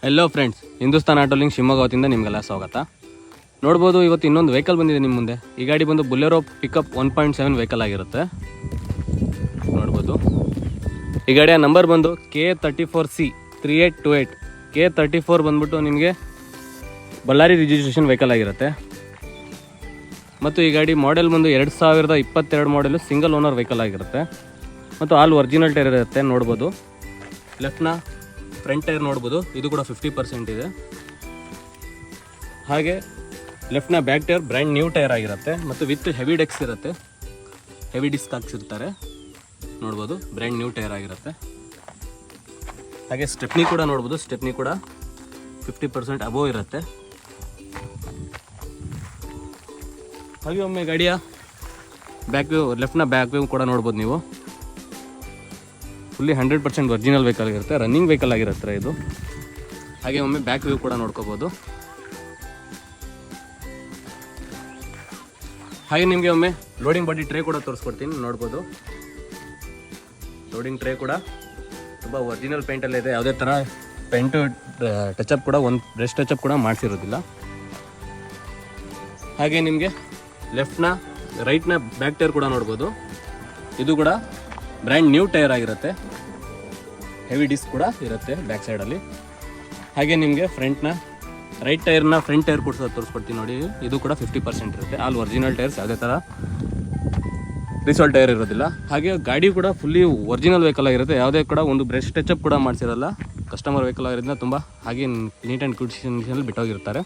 Hello friends, Hindustan auto link Shivamogga ವತಿಯಿಂದ ನಿಮಗೆಲ್ಲ ಸ್ವಾಗತ. ನೋಡ್ಬೋದು, ಇವತ್ತು ಇನ್ನೊಂದು ವೆಹಿಕಲ್ ಬಂದಿದೆ ನಿಮ್ಮ ಮುಂದೆ. ಈ ಗಾಡಿ ಬಂದು ಬುಲೆರೋ ಪಿಕಪ್ 1.7 ವೆಹಿಕಲ್ ಆಗಿರುತ್ತೆ. ನೋಡ್ಬೋದು, ಈ ಗಾಡಿಯ ನಂಬರ್ ಬಂದು K34C3828. K34 ಬಂದ್ಬಿಟ್ಟು ನಿಮಗೆ ಬಳ್ಳಾರಿ ರಿಜಿಸ್ಟ್ರೇಷನ್ ವೆಹಿಕಲ್ ಆಗಿರುತ್ತೆ. ಮತ್ತು ಈ ಗಾಡಿ ಮಾಡೆಲ್ ಬಂದು 2022 ಮಾಡೆಲು ಸಿಂಗಲ್ ಓನರ್ ವೆಹಿಕಲ್ ಆಗಿರುತ್ತೆ. ಮತ್ತು ಆಲ್ ಒರಿಜಿನಲ್ ಟೈರ್ ಇರುತ್ತೆ. ನೋಡ್ಬೋದು, ಲೆಫ್ಟ್ನ ಫ್ರಂಟ್ ಟೈರ್ ನೋಡ್ಬೋದು, ಇದು ಕೂಡ 50% ಇದೆ. ಹಾಗೆ ಲೆಫ್ಟ್ನ back tyre brand new tyre ಆಗಿರುತ್ತೆ ಮತ್ತು ವಿತ್ ಹೆವಿ ಡೆಕ್ಸ್ ಇರುತ್ತೆ. ಹೆವಿ ಡಿಸ್ಕ್ ಹಾಕ್ಸಿರ್ತಾರೆ. ನೋಡ್ಬೋದು, ಬ್ರ್ಯಾಂಡ್ ನ್ಯೂ ಟೈರ್ ಆಗಿರುತ್ತೆ. ಹಾಗೆ ಸ್ಟೆಪ್ನಿ ಕೂಡ ನೋಡ್ಬೋದು, ಸ್ಟೆಪ್ನಿ ಕೂಡ 50% ಅಬೋವ್ ಇರುತ್ತೆ. ಹಾಗೆ ಒಮ್ಮೆ ಗಾಡಿಯ ಬ್ಯಾಕ್ ವ್ಯೂ, ಲೆಫ್ಟ್ನ ಬ್ಯಾಕ್ ವ್ಯೂ ಕೂಡ ನೋಡ್ಬೋದು ನೀವು. ಫುಲ್ಲಿ 100% ಒರಿಜಿನಲ್ ವೆಹಿಕಲ್ ಆಗಿರುತ್ತೆ, ರನ್ನಿಂಗ್ ವೆಹಿಕಲ್ ಆಗಿರುತ್ತೆ ಇದು. ಹಾಗೆ ಒಮ್ಮೆ ಬ್ಯಾಕ್ ವ್ಯೂ ಕೂಡ ನೋಡ್ಕೋಬೋದು. ಹಾಗೆ ನಿಮಗೆ ಒಮ್ಮೆ ಲೋಡಿಂಗ್ ಬಾಡಿ ಟ್ರೇ ಕೂಡ ತೋರಿಸ್ಕೊಡ್ತೀನಿ. ನೋಡ್ಬೋದು, ಲೋಡಿಂಗ್ ಟ್ರೇ ಕೂಡ ತುಂಬ ಒರಿಜಿನಲ್ ಪೇಂಟಲ್ಲೇ ಇದೆ. ಯಾವುದೇ ಥರ ಪೇಂಟು ಟಚಪ್ ಕೂಡ, ಒಂದು ಬ್ರಷ್ ಟಚಪ್ ಕೂಡ ಮಾಡಿಸಿರೋದಿಲ್ಲ. ಹಾಗೆ ನಿಮಗೆ ಲೆಫ್ಟ್ನ ರೈಟ್ನ ಬ್ಯಾಕ್ ಟೈರ್ ಕೂಡ ನೋಡ್ಬೋದು, ಇದು ಕೂಡ ಬ್ರ್ಯಾಂಡ್ ನ್ಯೂ ಟೈರ್ ಆಗಿರುತ್ತೆ. ಹೆವಿ ಡಿಸ್ಕ್ ಕೂಡ ಇರುತ್ತೆ ಬ್ಯಾಕ್ ಸೈಡಲ್ಲಿ. ಹಾಗೆ ನಿಮಗೆ ಫ್ರಂಟ್ನ ರೈಟ್ ಟೈರ್ನ ಫ್ರಂಟ್ ಟೈರ್ ಕೂಡ ತೋರಿಸ್ಕೊಡ್ತೀನಿ ನೋಡಿ. ಇದು ಕೂಡ 50% ಇರುತ್ತೆ. ಆಲ್ ಒರಿಜಿನಲ್ ಟೈರ್ಸ್, ಯಾವುದೇ ಥರ ರೀಸಾಲ್ ಟೈರ್ ಇರೋದಿಲ್ಲ. ಹಾಗೆ ಗಾಡಿ ಕೂಡ ಫುಲ್ಲಿ ಒರಿಜಿನಲ್ ವೆಹಿಕಲ್ ಆಗಿರುತ್ತೆ. ಯಾವುದೇ ಕೂಡ ಒಂದು ಬ್ರಷ್ ಟಚಪ್ ಕೂಡ ಮಾಡಿಸಿರಲ್ಲ. ಕಸ್ಟಮರ್ ವೆಹಿಕಲ್ ಆಗಿರೋದ್ರಿಂದ ತುಂಬ ಹಾಗೆ ನೀಟ್ ಆ್ಯಂಡ್ ಗುಡ್ ಕಂಡೀಷನಲ್ಲಿ ಬಿಟ್ಟೋಗಿರ್ತಾರೆ.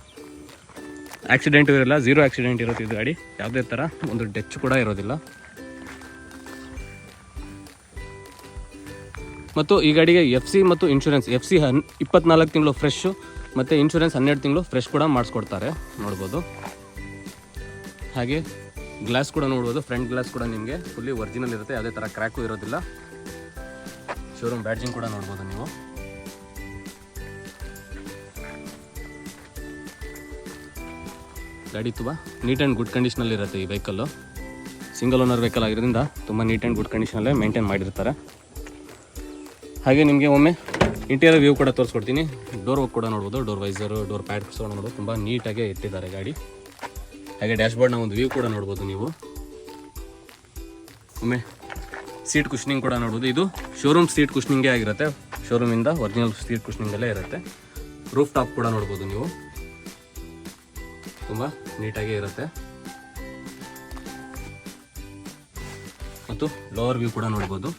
ಆಕ್ಸಿಡೆಂಟು ಇರೋಲ್ಲ, 0 ಆಕ್ಸಿಡೆಂಟ್ ಇರುತ್ತೆ ಇದು ಗಾಡಿ. ಯಾವುದೇ ಥರ ಒಂದು ಡೆಚ್ ಕೂಡ ಇರೋದಿಲ್ಲ. ಮತ್ತು ಈ ಗಾಡಿಗೆ FC ಮತ್ತು ಇನ್ಶೂರೆನ್ಸ್, FC 24 ತಿಂಗಳು ಫ್ರೆಶ್ಶು ಮತ್ತು ಇನ್ಶೂರೆನ್ಸ್ 12 ತಿಂಗಳು ಫ್ರೆಶ್ ಕೂಡ ಮಾಡಿಸ್ಕೊಡ್ತಾರೆ. ನೋಡ್ಬೋದು, ಹಾಗೆ ಗ್ಲಾಸ್ ಕೂಡ ನೋಡ್ಬೋದು. ಫ್ರಂಟ್ ಗ್ಲಾಸ್ ಕೂಡ ನಿಮಗೆ ಫುಲ್ಲಿ ಒರಿಜಿನಲ್ ಇರುತ್ತೆ, ಯಾವುದೇ ಥರ ಕ್ರ್ಯಾಕು ಇರೋದಿಲ್ಲ. ಶೋರೂಮ್ ಬ್ಯಾಡ್ಜಿಂಗ್ ಕೂಡ ನೋಡ್ಬೋದು ನೀವು. ಗಾಡಿ ತುಂಬ ನೀಟ್ ಆ್ಯಂಡ್ ಗುಡ್ ಕಂಡೀಷನಲ್ಲಿ ಇರುತ್ತೆ ಈ ವೆಹಿಕಲ್ಲು. ಸಿಂಗಲ್ ಓನರ್ ವೆಹಿಕಲ್ ಆಗಿರೋದ್ರಿಂದ ತುಂಬ ನೀಟ್ ಆ್ಯಂಡ್ ಗುಡ್ ಕಂಡೀಷನಲ್ಲೇ ಮೇಂಟೈನ್ ಮಾಡಿರ್ತಾರೆ. ಹಾಗೆ ನಿಮಗೆ ಒಮ್ಮೆ ಇಂಟೀರಿಯರ್ ವ್ಯೂ ಕೂಡ ತೋರಿಸ್ಕೊಡ್ತೀನಿ. ಡೋರ್ ವರ್ಕ್ ಕೂಡ ನೋಡ್ಬೋದು, ಡೋರ್ ವೈಸರು, ಡೋರ್ ಪ್ಯಾಡ್ಸ್ ಕೂಡ ನೋಡ್ಬೋದು, ತುಂಬ ನೀಟಾಗಿ ಇಟ್ಟಿದ್ದಾರೆ ಗಾಡಿ. ಹಾಗೆ ಡ್ಯಾಶ್ಬೋರ್ಡ್ನ ಒಂದು ವ್ಯೂ ಕೂಡ ನೋಡ್ಬೋದು ನೀವು. ಒಮ್ಮೆ ಸೀಟ್ ಕುಷನಿಂಗ್ ಕೂಡ ನೋಡ್ಬೋದು. ಇದು ಶೋರೂಮ್ ಸೀಟ್ ಕುಷನಿಂಗೇ ಆಗಿರುತ್ತೆ, ಶೋರೂಮಿಂದ ಒರಿಜಿನಲ್ ಸೀಟ್ ಕುಷನಿಂಗಲ್ಲೇ ಇರುತ್ತೆ. ರೂಫ್ ಟಾಪ್ ಕೂಡ ನೋಡ್ಬೋದು ನೀವು, ತುಂಬ ನೀಟಾಗೇ ಇರುತ್ತೆ. ಮತ್ತು ಲೋವರ್ ವ್ಯೂ ಕೂಡ ನೋಡ್ಬೋದು.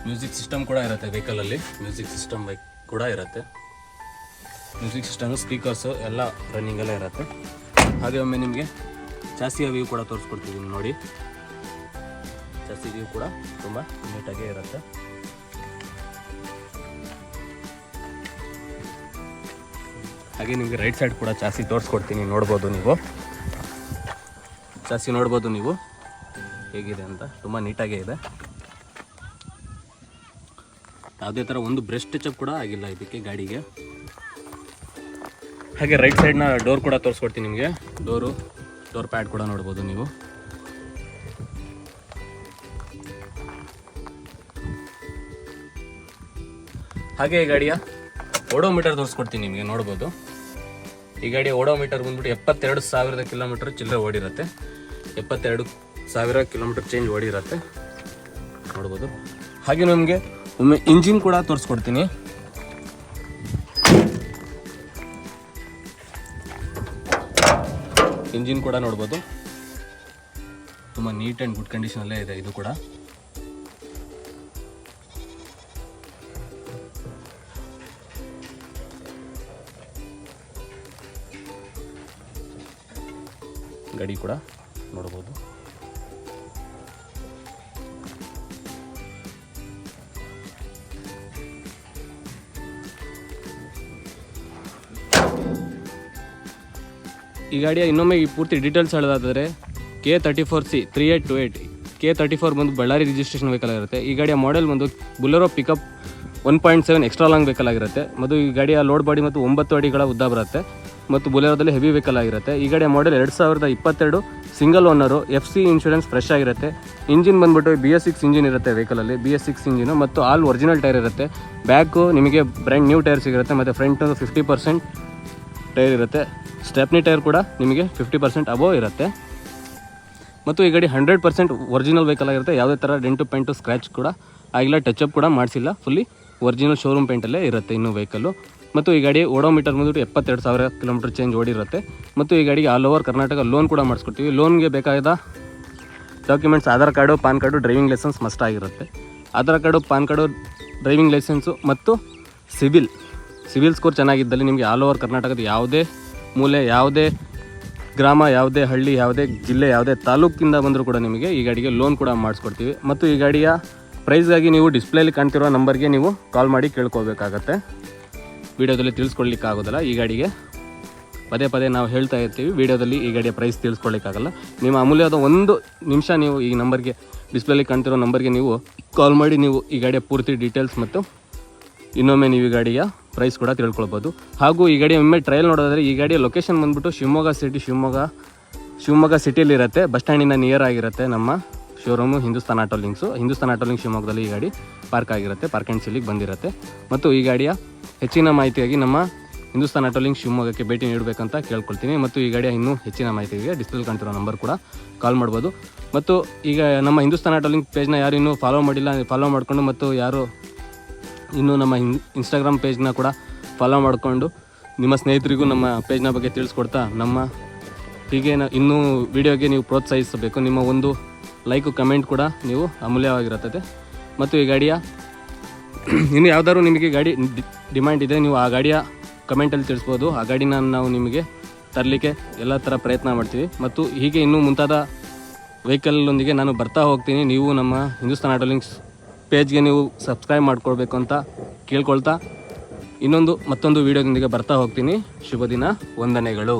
ಮ್ಯೂಸಿಕ್ ಸಿಸ್ಟಮ್ ಕೂಡ ಇರುತ್ತೆ ವೆಹಿಕಲಲ್ಲಿ, ಮ್ಯೂಸಿಕ್ ಸಿಸ್ಟಮ್ ಕೂಡ ಇರುತ್ತೆ. ಮ್ಯೂಸಿಕ್ ಸಿಸ್ಟಮು, ಸ್ಪೀಕರ್ಸು ಎಲ್ಲ ರನ್ನಿಂಗಲ್ಲೇ ಇರುತ್ತೆ. ಹಾಗೆ ಒಮ್ಮೆ ನಿಮಗೆ ಚಾಸಿಯ ವ್ಯೂ ಕೂಡ ತೋರಿಸ್ಕೊಡ್ತಿದ್ದೀನಿ ನೋಡಿ. ಚಾಸಿ ವ್ಯೂ ಕೂಡ ತುಂಬ ನೀಟಾಗೇ ಇರುತ್ತೆ. ಹಾಗೆ ನಿಮಗೆ ರೈಟ್ ಸೈಡ್ ಕೂಡ ಚಾಸಿ ತೋರಿಸ್ಕೊಡ್ತೀನಿ. ನೋಡ್ಬೋದು ನೀವು, ಚಾಸಿ ನೋಡ್ಬೋದು ನೀವು ಹೇಗಿದೆ ಅಂತ. ತುಂಬ ನೀಟಾಗೇ ಇದೆ. ಯಾವುದೇ ಥರ ಒಂದು ಬ್ರಷ್ ಟಚಪ್ ಕೂಡ ಆಗಿಲ್ಲ ಇದಕ್ಕೆ ಗಾಡಿಗೆ. ಹಾಗೆ ರೈಟ್ ಸೈಡ್ನ ಡೋರ್ ಕೂಡ ತೋರಿಸ್ಕೊಡ್ತೀನಿ ನಿಮಗೆ. ಡೋರ್ ಪ್ಯಾಡ್ ಕೂಡ ನೋಡ್ಬೋದು ನೀವು. ಹಾಗೆ ಈ ಗಾಡಿಯ ಓಡೋಮೀಟರ್ ತೋರಿಸ್ಕೊಡ್ತೀನಿ ನಿಮಗೆ. ನೋಡ್ಬೋದು, ಈ ಗಾಡಿಯ ಓಡೋಮೀಟರ್ ಬಂದ್ಬಿಟ್ಟು 72,000 ಕಿಲೋಮೀಟರ್ ಚಿಲ್ಲರೆ ಓಡಿರುತ್ತೆ. 72,000 ಕಿಲೋಮೀಟರ್ ಚೇಂಜ್ ಓಡಿರುತ್ತೆ. ನೋಡ್ಬೋದು. ಹಾಗೆ ನಮಗೆ ಒಮ್ಮೆ ಇಂಜಿನ್ ಕೂಡ ತೋರಿಸ್ಕೊಡ್ತೀನಿ. ಇಂಜಿನ್ ಕೂಡ ನೋಡ್ಬೋದು, ತುಂಬ ನೀಟ್ ಆ್ಯಂಡ್ ಗುಡ್ ಕಂಡೀಷನಲ್ಲೇ ಇದೆ ಇದು ಕೂಡ. ಗಾಡಿ ಕೂಡ ನೋಡ್ಬೋದು. ಈ ಗಾಡಿಯ ಇನ್ನೊಮ್ಮೆ ಈ ಪೂರ್ತಿ ಡೀಟೇಲ್ಸ್ ಹೇಳೋದಾದರೆ K34C3828. K34 ಬಂದು ಬಳ್ಳಾರಿ ರಿಜಿಸ್ಟ್ರೇಷನ್ ವೆಹಿಕಲ್ ಆಗಿರುತ್ತೆ. ಈ ಗಾಡಿಯ ಮಾಡೆಲ್ ಬಂದು Bolero pickup 1.7 extra long vehicle ಆಗಿರುತ್ತೆ. ಮತ್ತು ಈ ಗಾಡಿಯ ಲೋಡ್ ಬಾಡಿ ಮತ್ತು 9 ಅಡಿಗಳ ಉದ್ದ ಬರುತ್ತೆ. ಮತ್ತು ಬೊಲೆರೋದಲ್ಲಿ ಹೆವಿ ವೆಹಿಕಲ್ ಆಗಿರುತ್ತೆ. ಈ ಗಾಡಿಯ model 2022 single owner, FC insurance fresh ಆಗಿರುತ್ತೆ. ಇಂಜಿನ್ ಬಂದುಬಿಟ್ಟು BS6 ಇಂಜಿನ್ ಇರುತ್ತೆ ವೆಹಿಕಲಲ್ಲಿ, BS6 ಇಂಜಿನು ಮತ್ತು ಆಲ್ ಒರಿಜಿನಲ್ ಟೈರ್ ಇರುತ್ತೆ. ಬ್ಯಾಕು ನಿಮಗೆ ಬ್ರ್ಯಾಂಡ್ ನ್ಯೂ ಟೈರ್ ಸಿಗುತ್ತೆ ಮತ್ತು ಫ್ರಂಟು 50% ಟೈರ್ ಇರುತ್ತೆ. ಸ್ಟೆಪ್ನಿ ಟೈರ್ ಕೂಡ ನಿಮಗೆ 50% ಅಬೋವ್ ಇರುತ್ತೆ. ಮತ್ತು ಈ ಗಾಡಿ 100% ಒರಿಜಿನಲ್ ವೆಹಿಕಲ್ ಆಗಿರುತ್ತೆ. ಯಾವುದೇ ಥರ ಡೆಂಟು ಪೇಂಟು ಸ್ಕ್ರ್ಯಾಚ್ ಕೂಡ ಆಗಿಲ್ಲ, ಟಚಪ್ ಕೂಡ ಮಾಡಿಸಿಲ್ಲ. ಫುಲ್ಲಿ ಒರಿಜಿನಲ್ ಶೋರೂಮ್ ಪೇಂಟಲ್ಲೇ ಇರುತ್ತೆ ಇನ್ನೂ ವೆಹಿಕಲ್ಲು. ಮತ್ತು ಈ ಗಾಡಿ ಓಡೋಮೀಟರ್ ಬಂದುಬಿಟ್ಟು 72,000 ಕಿಲೋಮೀಟರ್ ಚೇಂಜ್ ಓಡಿರುತ್ತೆ. ಮತ್ತು ಈ ಗಾಡಿಗೆ ಆಲ್ ಓವರ್ ಕರ್ನಾಟಕ ಲೋನ್ ಕೂಡ ಮಾಡಿಸ್ಕೊಡ್ತೀವಿ. ಲೋನ್ಗೆ ಬೇಕಾದ documents Aadhaar card, PAN card, driving licence must ಆಗಿರುತ್ತೆ. Aadhaar card, PAN card, driving licence ಮತ್ತು ಸಿವಿಲ್ ಸ್ಕೋರ್ ಚೆನ್ನಾಗಿದ್ದಲ್ಲಿ ನಿಮಗೆ ಆಲ್ ಓವರ್ ಕರ್ನಾಟಕದ ಯಾವುದೇ ಮೂಲೆ, ಯಾವುದೇ ಗ್ರಾಮ, ಯಾವುದೇ ಹಳ್ಳಿ, ಯಾವುದೇ ಜಿಲ್ಲೆ, ಯಾವುದೇ ತಾಲೂಕಿಂದ ಬಂದರೂ ಕೂಡ ನಿಮಗೆ ಈ ಗಾಡಿಗೆ ಲೋನ್ ಕೂಡ ಮಾಡಿಸ್ಕೊಡ್ತೀವಿ. ಮತ್ತು ಈ ಗಾಡಿಯ ಪ್ರೈಸ್ಗಾಗಿ ನೀವು ಡಿಸ್ಪ್ಲೇಲಿ ಕಾಣ್ತಿರೋ ನಂಬರ್ಗೆ ನೀವು ಕಾಲ್ ಮಾಡಿ ಕೇಳ್ಕೋಬೇಕಾಗತ್ತೆ. ವೀಡಿಯೋದಲ್ಲಿ ತಿಳಿಸ್ಕೊಡ್ಲಿಕ್ಕಾಗೋದಿಲ್ಲ. ಈ ಗಾಡಿಗೆ ಪದೇ ನಾವು ಹೇಳ್ತಾ ಇರ್ತೀವಿ, ವೀಡಿಯೋದಲ್ಲಿ ಈ ಗಾಡಿಯ ಪ್ರೈಸ್ ತಿಳಿಸ್ಕೊಡ್ಲಿಕ್ಕಾಗಲ್ಲ. ನಿಮ್ಮ ಅಮೂಲ್ಯವಾದ 1 ನಿಮಿಷ ನೀವು ಈ ನಂಬರ್ಗೆ, ಡಿಸ್ಪ್ಲೇಲಿ ಕಾಣ್ತಿರೋ ನಂಬರ್ಗೆ ನೀವು ಕಾಲ್ ಮಾಡಿ ನೀವು ಈ ಗಾಡಿಯ ಪೂರ್ತಿ ಡೀಟೇಲ್ಸ್ ಮತ್ತು ಇನ್ನೊಮ್ಮೆ ನೀವು ಈ ಗಾಡಿಯ ಪ್ರೈಸ್ ಕೂಡ ತಿಳ್ಕೊಳ್ಬೋದು. ಹಾಗೂ ಈ ಗಾಡಿ ಒಮ್ಮೆ ಟ್ರಯಲ್ ನೋಡೋದಾದರೆ ಈ ಗಾಡಿಯ ಲೊಕೇಶನ್ ಬಂದುಬಿಟ್ಟು ಶಿವಮೊಗ್ಗ ಸಿಟಿಯಲ್ಲಿರುತ್ತೆ. ಬಸ್ ಸ್ಟ್ಯಾಂಡಿಂದ ನಿಯರ್ ಆಗಿರುತ್ತೆ ನಮ್ಮ ಶೋರೂಮು ಹಿಂದೂಸ್ತಾನ್ ಆಟೋ ಲಿಂಕ್ಸ್ ಶಿವಮೊಗ್ಗದಲ್ಲಿ ಈ ಗಾಡಿ ಪಾರ್ಕ್ ಆಗಿರುತ್ತೆ, ಪಾರ್ಕ್ ಆ್ಯಂಡ್ ಸೇಲಿಗೆ ಬಂದಿರುತ್ತೆ. ಮತ್ತು ಈ ಗಾಡಿಯ ಹೆಚ್ಚಿನ ಮಾಹಿತಿಯಾಗಿ ನಮ್ಮ ಹಿಂದೂಸ್ತಾನ್ ಆಟೋ ಲಿಂಕ್ ಶಿವಮೊಗ್ಗಕ್ಕೆ ಭೇಟಿ ನೀಡಬೇಕಂತ ಕೇಳ್ಕೊಳ್ತೀನಿ. ಮತ್ತು ಈ ಗಾಡಿಯ ಇನ್ನೂ ಹೆಚ್ಚಿನ ಮಾಹಿತಿಗೆ ಡಿಸ್ಪ್ಲೇ ಕಾಣ್ತಿರೋ ನಂಬರ್ ಕೂಡ ಕಾಲ್ ಮಾಡ್ಬೋದು. ಮತ್ತು ಈಗ ನಮ್ಮ ಹಿಂದೂಸ್ತಾನ್ ಆಟೋ ಲಿಂಕ್ ಪೇಜ್ನ ಯಾರು ಇನ್ನೂ ಫಾಲೋ ಮಾಡಿಲ್ಲ, ಫಾಲೋ ಮಾಡಿಕೊಂಡು, ಮತ್ತು ಯಾರು ಇನ್ನೂ ನಮ್ಮ ಇನ್ಸ್ಟಾಗ್ರಾಮ್ ಪೇಜ್ನ ಕೂಡ ಫಾಲೋ ಮಾಡಿಕೊಂಡು ನಿಮ್ಮ ಸ್ನೇಹಿತರಿಗೂ ನಮ್ಮ ಪೇಜ್ನ ಬಗ್ಗೆ ತಿಳಿಸ್ಕೊಡ್ತಾ ಹೀಗೆ ಇನ್ನೂ ವಿಡಿಯೋಗೆ ನೀವು ಪ್ರೋತ್ಸಾಹಿಸಬೇಕು. ನಿಮ್ಮ ಒಂದು ಲೈಕು, ಕಮೆಂಟ್ ಕೂಡ ನೀವು ಅಮೂಲ್ಯವಾಗಿರುತ್ತದೆ. ಮತ್ತು ಈ ಗಾಡಿಯ ಇನ್ನು ಯಾವ್ದಾದ್ರು ನಿಮಗೆ ಗಾಡಿ ಡಿಮ್ಯಾಂಡ್ ಇದೆ, ನೀವು ಆ ಗಾಡಿಯ ಕಮೆಂಟಲ್ಲಿ ತಿಳಿಸ್ಬೋದು. ಆ ಗಾಡಿನ ನಾವು ನಿಮಗೆ ತರಲಿಕ್ಕೆ ಎಲ್ಲ ಥರ ಪ್ರಯತ್ನ ಮಾಡ್ತೀವಿ. ಮತ್ತು ಹೀಗೆ ಇನ್ನೂ ಮುಂತಾದ ವೆಹಿಕಲ್ಲೊಂದಿಗೆ ನಾನು ಬರ್ತಾ ಹೋಗ್ತೀನಿ. ನೀವು ನಮ್ಮ ಹಿಂದೂಸ್ತಾನ್ ಆಟೋ ಲಿಂಕ್ಸ್ ಪೇಜ್ಗೆ ನೀವು ಸಬ್ಸ್ಕ್ರೈಬ್ ಮಾಡ್ಕೊಳ್ಬೇಕು ಅಂತ ಕೇಳ್ಕೊಳ್ತಾ ಮತ್ತೊಂದು ವೀಡಿಯೋದೊಂದಿಗೆ ಬರ್ತಾ ಹೋಗ್ತೀನಿ. ಶುಭ ದಿನ, ವಂದನೆಗಳು.